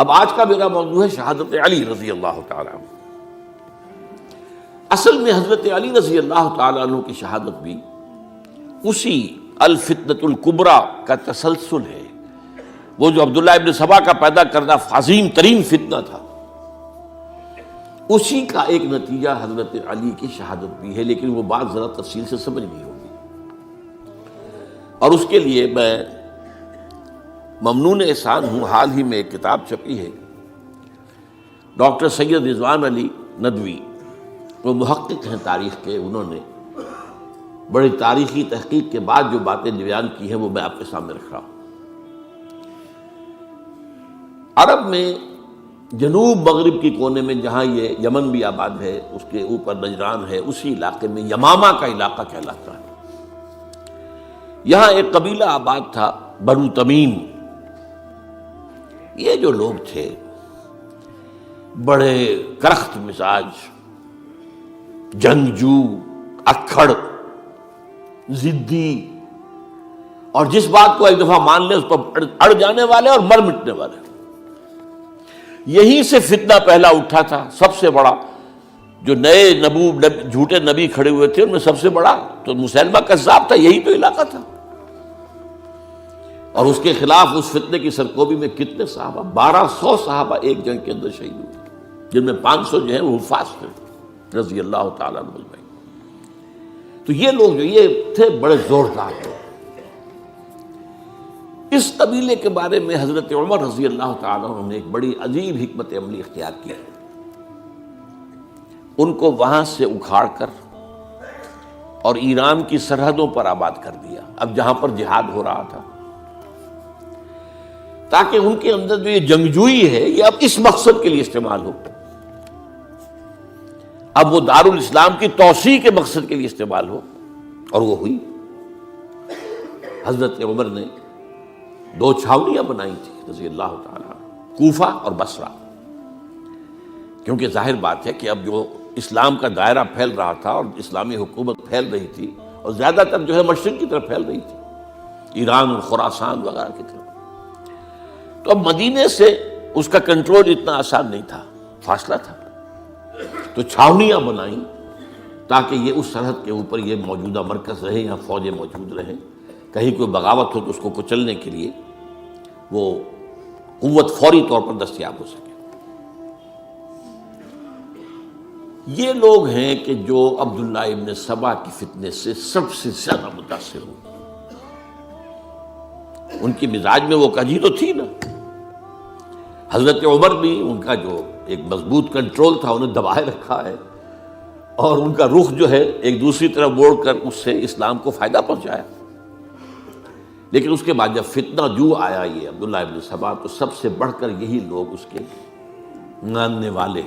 اب آج کا میرا موضوع ہے شہادت علی رضی اللہ تعالیٰ عنہ۔ اصل میں حضرت علی رضی اللہ تعالیٰ عنہ کی شہادت بھی اسی الفتنۃ الکبریٰ کا تسلسل ہے۔ وہ جو عبداللہ ابن سبا کا پیدا کردہ عظیم ترین فتنہ تھا، اسی کا ایک نتیجہ حضرت علی کی شہادت بھی ہے، لیکن وہ بات ذرا تفصیل سے سمجھنی ہوگی۔ اور اس کے لیے میں ممنون احسان ہوں، حال ہی میں ایک کتاب چھپی ہے، ڈاکٹر سید رضوان علی ندوی، وہ محقق ہیں تاریخ کے، انہوں نے بڑی تاریخی تحقیق کے بعد جو باتیں بیان کی ہیں وہ میں آپ کے سامنے رکھ رہا ہوں۔ عرب میں جنوب مغرب کی کونے میں، جہاں یہ یمن بھی آباد ہے، اس کے اوپر نجران ہے، اسی علاقے میں یمامہ کا علاقہ کہلاتا ہے۔ یہاں ایک قبیلہ آباد تھا، بنو تمیم۔ یہ جو لوگ تھے بڑے کرخت مزاج، جنگجو، اکھڑ، ضدی، اور جس بات کو ایک دفعہ مان لے اس پر اڑ جانے والے اور مر مٹنے والے۔ یہیں سے فتنہ پہلا اٹھا تھا۔ سب سے بڑا جو نئے جھوٹے نبی کھڑے ہوئے تھے ان میں سب سے بڑا تو مسیلمہ کذاب تھا، یہی تو علاقہ تھا۔ اور اس کے خلاف اس فتنے کی سرکوبی میں کتنے صحابہ، 1200 صحابہ ایک جنگ کے اندر شہید ہوئے، جن میں 500 جو ہیں وہ حفاظ تھے رضی اللہ تعالیٰ عنہ اجمعین۔ تو یہ لوگ جو یہ تھے بڑے زوردار تھے۔ اس قبیلے کے بارے میں حضرت عمر رضی اللہ تعالیٰ عنہ نے ایک بڑی عجیب حکمت عملی اختیار کی۔ ان کو وہاں سے اکھاڑ کر اور ایران کی سرحدوں پر آباد کر دیا، اب جہاں پر جہاد ہو رہا تھا، تاکہ ان کے اندر جو یہ جنگجوئی ہے یہ اب اس مقصد کے لیے استعمال ہو، اب وہ دارالاسلام کی توسیع کے مقصد کے لیے استعمال ہو، اور وہ ہوئی۔ حضرت عمر نے 2 چھاونیاں بنائی تھی رضی اللہ تعالیٰ، کوفہ اور بصرہ، کیونکہ ظاہر بات ہے کہ اب جو اسلام کا دائرہ پھیل رہا تھا اور اسلامی حکومت پھیل رہی تھی، اور زیادہ تر جو ہے مشرق کی طرف پھیل رہی تھی، ایران اور خراسان وغیرہ کی طرف، تو اب مدینے سے اس کا کنٹرول اتنا آسان نہیں تھا، فاصلہ تھا، تو چھاونیاں بنائیں تاکہ یہ اس سرحد کے اوپر یہ موجودہ مرکز رہے، یہاں فوجیں موجود رہیں، کہیں کوئی بغاوت ہو تو اس کو کچلنے کے لیے وہ قوت فوری طور پر دستیاب ہو سکے۔ یہ لوگ ہیں کہ جو عبداللہ ابن سبا کی فتنے سے سب سے زیادہ متاثر ہوئے۔ ان کی مزاج میں وہ کجی تو تھی نا۔ حضرت عمر بھی ان کا جو ایک مضبوط کنٹرول تھا انہیں دبائے رکھا ہے، اور ان کا رخ جو ہے ایک دوسری طرف موڑ کر اس سے اسلام کو فائدہ پہنچایا۔ لیکن اس کے بعد جب فتنہ جو آیا یہ عبداللہ ابن سبا، تو سب سے بڑھ کر یہی لوگ اس کے ماننے والے،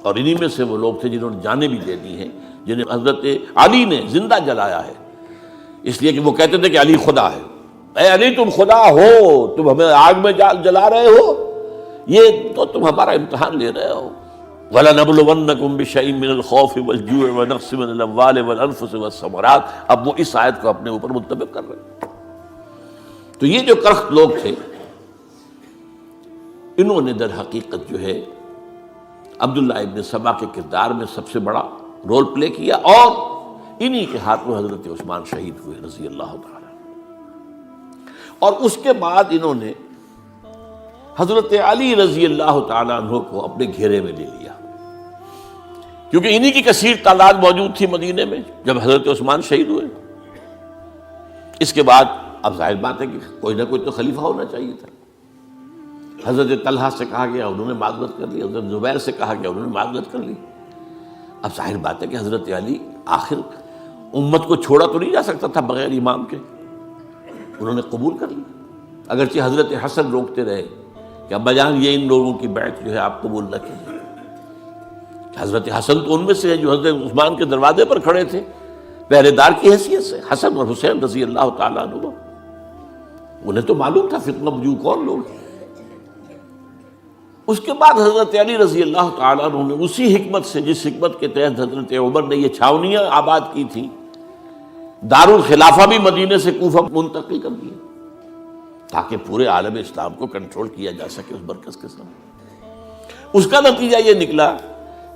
اور انہی میں سے وہ لوگ تھے جنہوں نے جانیں بھی دے دی ہیں، جنہیں حضرت علی نے زندہ جلایا ہے، اس لیے کہ وہ کہتے تھے کہ علی خدا ہے۔ اے علی تم خدا ہو، تم ہمیں آگ میں جلا رہے ہو، یہ تو تم ہمارا امتحان لے رہے ہو۔ وَلَنَبْلُوَنَّكُمْ بِشَيْءٍ مِّنَ الْخَوْفِ وَالْجُوعِ وَنَقْصٍ مِّنَ الْأَمْوَالِ وَالْأَنفُسِ وَالثَّمَرَاتِ۔ اب وہ اس آیت کو اپنے اوپر منطبق کر رہے ہیں۔ تو یہ جو کرخت لوگ تھے، انہوں نے در حقیقت جو ہے عبداللہ ابن سبا کے کردار میں سب سے بڑا رول پلے کیا، اور انہی کے ہاتھوں حضرت عثمان شہید ہوئے رضی اللہ تعالیٰ۔ اور اس کے بعد انہوں نے حضرت علی رضی اللہ تعالیٰ عنہ کو اپنے گھیرے میں لے لیا، کیونکہ انہی کی کثیر تعداد موجود تھی مدینے میں جب حضرت عثمان شہید ہوئے۔ اس کے بعد اب ظاہر بات ہے کہ کوئی نہ کوئی تو خلیفہ ہونا چاہیے تھا۔ حضرت طلحہ سے کہا گیا، انہوں نے معذرت کر لی، حضرت زبیر سے کہا گیا، انہوں نے معذرت کر لی۔ اب ظاہر بات ہے کہ حضرت علی آخر امت کو چھوڑا تو نہیں جا سکتا تھا بغیر امام کے، انہوں نے قبول کر لی، اگرچہ حضرت حسن روکتے رہے کہ ابا جان یہ ان لوگوں کی بیعت جو ہے آپ قبول نہ کیجیے۔ حضرت حسن تو ان میں سے ہیں جو حضرت عثمان کے دروازے پر کھڑے تھے پہرے دار کی حیثیت سے، حسن اور حسین رضی اللہ تعالیٰ عنہ، انہیں تو معلوم تھا فتنہ جو کون لوگ ہیں۔ اس کے بعد حضرت علی رضی اللہ تعالیٰ عنہ نے اسی حکمت سے، جس حکمت کے تحت حضرت عمر نے یہ چھاونیاں آباد کی تھی، دارالخلافہ بھی مدینے سے کوفہ منتقل کر دیا، تاکہ پورے عالم اسلام کو کنٹرول کیا جا سکے اس مرکز کے ساتھ۔ اس کا نتیجہ یہ نکلا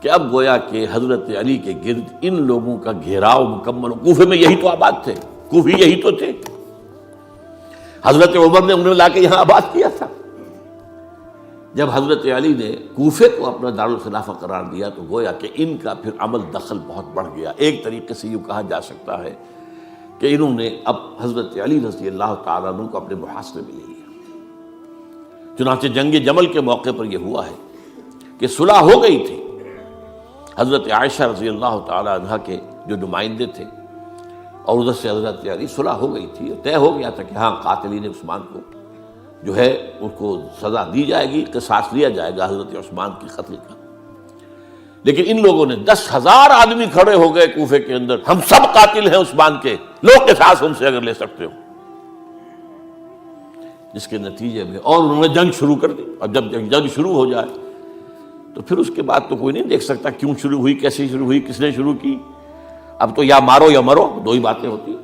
کہ اب گویا کہ حضرت علی کے گرد ان لوگوں کا گھیراؤ مکمل، کوفے میں یہی تو آباد تھے، کوفی یہی تو تھے، حضرت عمر نے انہیں لا کے یہاں آباد کیا تھا۔ جب حضرت علی نے کوفے کو اپنا دارالخلافہ قرار دیا تو گویا کہ ان کا پھر عمل دخل بہت بڑھ گیا۔ ایک طریقے سے یوں کہا جا سکتا ہے کہ انہوں نے اب حضرت علی رضی اللہ تعالیٰ عنہ کو اپنے محاصرے میں لے لیا۔ چنانچہ جنگ جمل کے موقع پر یہ ہوا ہے کہ صلح ہو گئی تھی، حضرت عائشہ رضی اللہ تعالیٰ عنہ کے جو نمائندے تھے اور ادھر سے حضرت علی، صلح ہو گئی تھی، طے ہو گیا تھا کہ ہاں قاتلین عثمان کو جو ہے ان کو سزا دی جائے گی، قصاص لیا جائے گا حضرت عثمان کی قتل کا۔ لیکن ان لوگوں نے 10,000 آدمی کھڑے ہو گئے کوفے کے اندر، ہم سب قاتل ہیں عثمان کے، لوگ قصاص ان سے اگر لے سکتے ہو، جس کے نتیجے میں اور انہوں نے جنگ شروع کر دی۔ اور جب جنگ شروع ہو جائے تو پھر اس کے بعد تو کوئی نہیں دیکھ سکتا کیوں شروع ہوئی، کیسے شروع ہوئی، کس نے شروع کی۔ اب تو یا مارو یا مرو، دو ہی باتیں ہوتی۔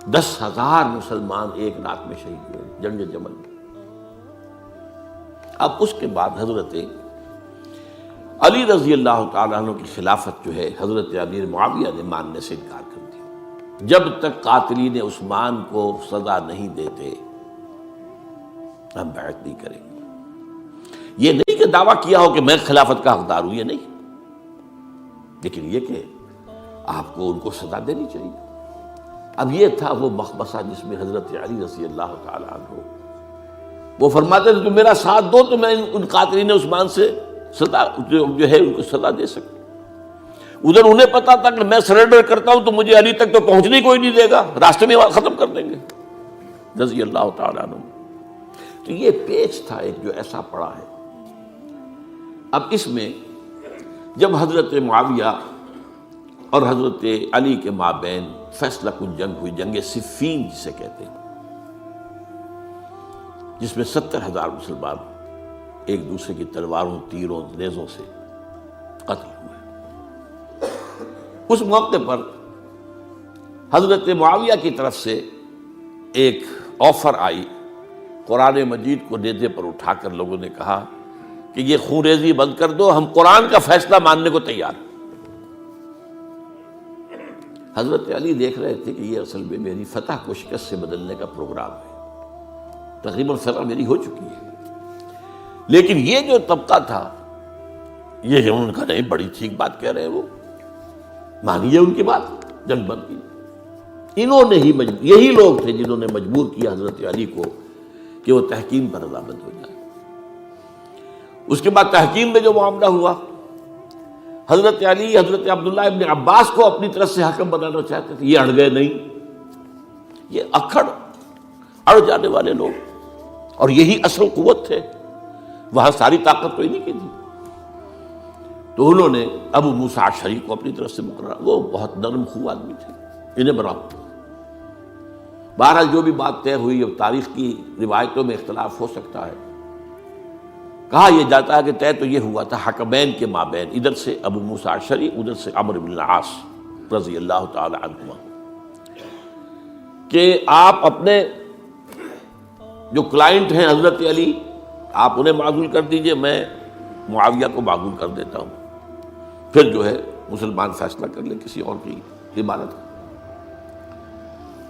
10,000 مسلمان ایک رات میں شہید ہوئے جنگ جمل میں۔ اب اس کے بعد حضرت علی رضی اللہ تعالیٰ عنہ کی خلافت جو ہے حضرت امیر معاویہ نے ماننے سے انکار کر دیا۔ جب تک قاتلین عثمان کو سزا نہیں دیتے ہم بیعت نہیں کریں گے۔ یہ نہیں کہ دعویٰ کیا ہو کہ میں خلافت کا حقدار ہوں، یہ نہیں، لیکن یہ کہ آپ کو ان کو سزا دینی چاہیے۔ اب یہ تھا وہ مخمصہ جس میں حضرت علی رضی اللہ تعالیٰ عنہ وہ فرماتے تھے تو میرا ساتھ دو تو میں ان قاتلین عثمان سے سزا جو ہے ان کو سزا دے سکوں۔ ادھر انہیں پتا تھا کہ میں سرنڈر کرتا ہوں تو مجھے علی تک تو پہنچنے کوئی نہیں دے گا، راستے میں ختم کر دیں گے رضی اللہ تعالیٰ عنہ۔ تو یہ پیچ تھا ایک جو ایسا پڑا ہے۔ اب اس میں جب حضرت معاویہ اور حضرت علی کے مابین فیصلہ کن جنگ ہوئی، جنگ صفین جسے کہتے ہیں، جس میں 70,000 مسلمان ایک دوسرے کی تلواروں، تیروں، نیزوں سے قتل ہوئے۔ اس موقع پر حضرت معاویہ کی طرف سے ایک آفر آئی، قرآن مجید کو نیزے پر اٹھا کر لوگوں نے کہا کہ یہ خون ریزی بند کر دو، ہم قرآن کا فیصلہ ماننے کو تیار ہیں۔ حضرت علی دیکھ رہے تھے کہ یہ اصل میں میری فتح کو شکست سے بدلنے کا پروگرام ہے، تقریباً فتح میری ہو چکی ہے، لیکن یہ جو طبقہ تھا یہ انہوں نے کہا نہیں بڑی ٹھیک بات کہہ رہے ہیں، وہ مانیے ان کی بات، جنگ بند کی۔ انہوں نے ہی یہی لوگ تھے جنہوں نے مجبور کیا حضرت علی کو کہ وہ تحکیم پر رضامند ہو جائے۔ اس کے بعد تحکیم میں جو معاملہ ہوا، حضرت علی حضرت عبداللہ ابن عباس کو اپنی طرف سے حاکم بنانا چاہتے تھے، یہ اڑ گئے نہیں۔ یہ اڑ جانے والے لوگ، اور یہی اصل قوت تھے، وہاں ساری طاقت تو انہیں کی تھی۔ تو انہوں نے ابو موسیٰ اشعری کو اپنی طرف سے مقرر، وہ بہت نرم خو آدمی تھے، انہیں بناؤ۔ بہرحال جو بھی بات طے ہوئی، اب تاریخ کی روایتوں میں اختلاف ہو سکتا ہے، کہا یہ جاتا ہے کہ طے تو یہ ہوا تھا حکمین کے مابین، ادھر سے ابو موسیٰ اشعری، ادھر سے عمرو بن العاص رضی اللہ تعالی عنہما، کہ آپ اپنے جو کلائنٹ ہیں حضرت علی آپ انہیں معزول کر دیجئے، میں معاویہ کو معزول کر دیتا ہوں، پھر جو ہے مسلمان فیصلہ کر لیں کسی اور کی عبادت۔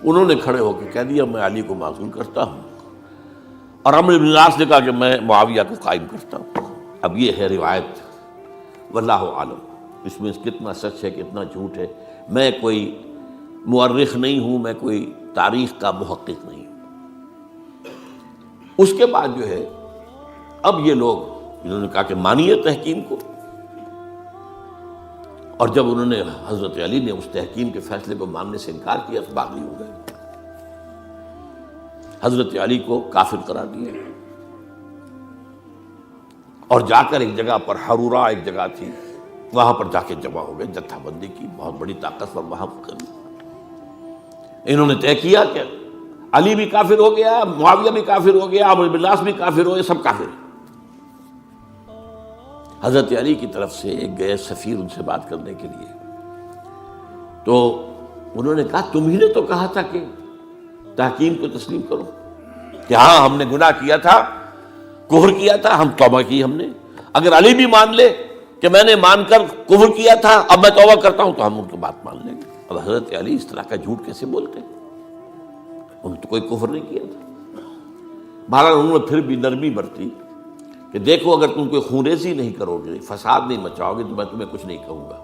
انہوں نے کھڑے ہو کے کہہ دیا میں علی کو معزول کرتا ہوں، اور عمرو بن العاص نے کہا کہ میں معاویہ کو قائم کرتا ہوں۔ اب یہ ہے روایت، واللہ عالم اس میں کتنا سچ ہے کتنا جھوٹ ہے، میں کوئی مورخ نہیں ہوں، میں کوئی تاریخ کا محقق نہیں ہوں۔ اس کے بعد جو ہے اب یہ لوگ انہوں نے کہا کہ مانیے تحکیم کو، اور جب انہوں نے حضرت علی نے اس تحکیم کے فیصلے کو ماننے سے انکار کیا تو باغی ہو گئے، حضرت علی کو کافر قرار دیا، اور جا کر ایک جگہ پر حرورہ ایک جگہ تھی وہاں پر جا کے جمع ہو گئے، جتھا بندی کی، بہت بڑی طاقت پر وہاں کری۔ انہوں نے طے کیا کہ علی بھی کافر ہو گیا، معاویہ بھی کافر ہو گیا، عمرو بن العاص بھی کافر ہو گئے، سب کافر ہیں۔ حضرت علی کی طرف سے ایک گئے سفیر ان سے بات کرنے کے لیے، تو انہوں نے کہا تم ہی نے تو کہا تھا کہ تحکیم کو تسلیم کرو، کہ ہاں ہم نے گناہ کیا تھا، کفر کیا تھا، ہم توبہ کی ہم نے. اگر علی بھی مان لے کہ میں نے مان کر کفر کیا تھا، اب میں توبہ کرتا ہوں، تو ہم ان کی بات مان لیں گے. اب حضرت علی اس طرح کا جھوٹ کیسے بولتے؟ انہوں نے تو کوئی کفر نہیں کیا تھا. بہرحال انہوں نے پھر بھی نرمی برتی کہ دیکھو اگر تم کوئی خونریزی نہیں کرو گے، فساد نہیں مچاؤ گے، تو میں تمہیں کچھ نہیں کہوں گا.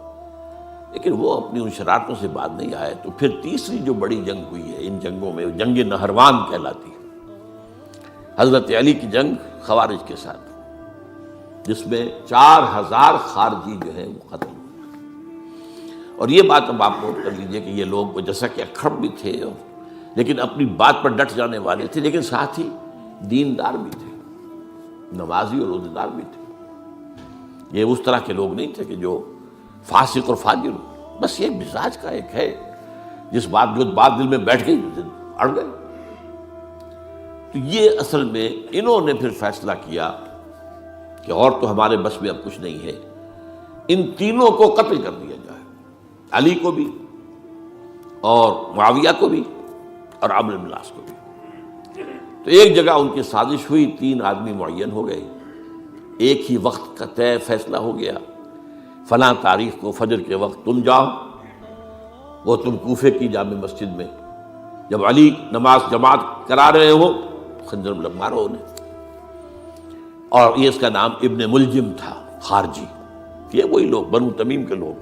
لیکن وہ اپنی ان شرارتوں سے بعد نہیں آئے. تو پھر تیسری جو بڑی جنگ ہوئی ہے ان جنگوں میں، جنگ نہروان کہلاتی ہے، حضرت علی کی جنگ خوارج کے ساتھ، جس میں 4000 خارجی جو ہیں وہ قتل ہوئے. اور یہ بات اب آپ نوٹ کر لیجئے کہ یہ لوگ جیسا کہ اکھڑ بھی تھے لیکن اپنی بات پر ڈٹ جانے والے تھے، لیکن ساتھ ہی دیندار بھی تھے، نمازی اور روزہ دار بھی تھے. یہ اس طرح کے لوگ نہیں تھے کہ جو فاسق اور فاجر ہو. بس یہ مزاج کا ایک ہے، جس بات دل میں بیٹھ گئی اڑ گئے. تو یہ اصل میں انہوں نے پھر فیصلہ کیا کہ اور تو ہمارے بس میں اب کچھ نہیں ہے، ان تینوں کو قتل کر دیا جائے، علی کو بھی اور معاویہ کو بھی اور عمرو بن العاص کو بھی. تو ایک جگہ ان کی سازش ہوئی، 3 آدمی معین ہو گئے، ایک ہی وقت کا طے فیصلہ ہو گیا، فلاں تاریخ کو فجر کے وقت تم جاؤ، وہ تم کوفے کی جامع مسجد میں، جب علی نماز جماعت کرا رہے ہو خنجر مارو انہیں. اور یہ اس کا نام ابن ملجم تھا، خارجی. یہ وہی لوگ بنو تمیم کے لوگ.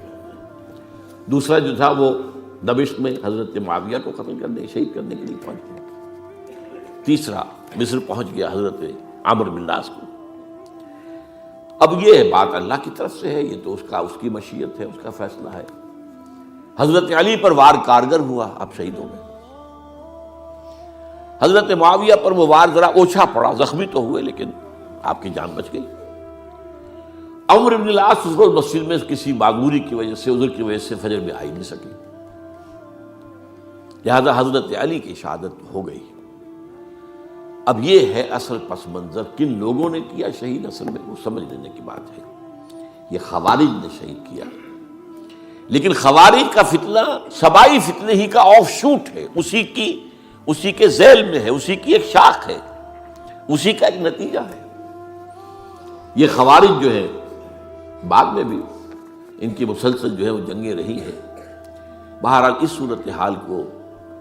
دوسرا جو تھا وہ دمشق میں حضرت معاویہ کو قتل کرنے، شہید کرنے کے لیے پہنچ گیا. تیسرا مصر پہنچ گیا حضرت عمرو بن العاص کو. اب یہ بات اللہ کی طرف سے ہے، یہ تو اس کی مشیت ہے، اس کا فیصلہ ہے. حضرت علی پر وار کارگر ہوا، اب شہید ہو گئے. حضرت معاویہ پر وہ وار ذرا اوچھا پڑا، زخمی تو ہوئے لیکن آپ کی جان بچ گئی. عمرو بن العاص اس روز مسجد میں کسی معذوری کی وجہ سے، عذر کی وجہ سے فجر میں آئی نہیں سکی، لہذا حضرت علی کی شہادت ہو گئی. اب یہ ہے اصل پس منظر، کن لوگوں نے کیا شہید، اصل میں وہ سمجھ لینے کی بات ہے. یہ خوارج نے شہید کیا، لیکن خوارج کا فتنہ سبائی فتنے ہی کا آف شوٹ ہے، اسی کے ذیل میں ہے، اسی کی ایک شاخ ہے، اسی کا ایک نتیجہ ہے. یہ خوارج جو ہے بعد میں بھی ان کی مسلسل جو ہے وہ جنگیں رہی ہیں. بہرحال اس صورتحال کو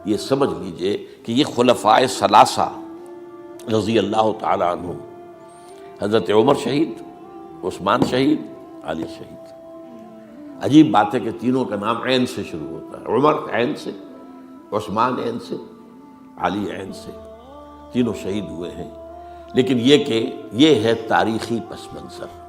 یہ سمجھ لیجئے کہ یہ خلفائے ثلاثہ رضی اللہ تعالی عنہ، حضرت عمر شہید، عثمان شہید، علی شہید. عجیب بات ہے کہ تینوں کا نام عین سے شروع ہوتا ہے، عمر عین سے، عثمان عین سے، علی عین سے. تینوں شہید ہوئے ہیں. لیکن یہ کہ یہ ہے تاریخی پس منظر.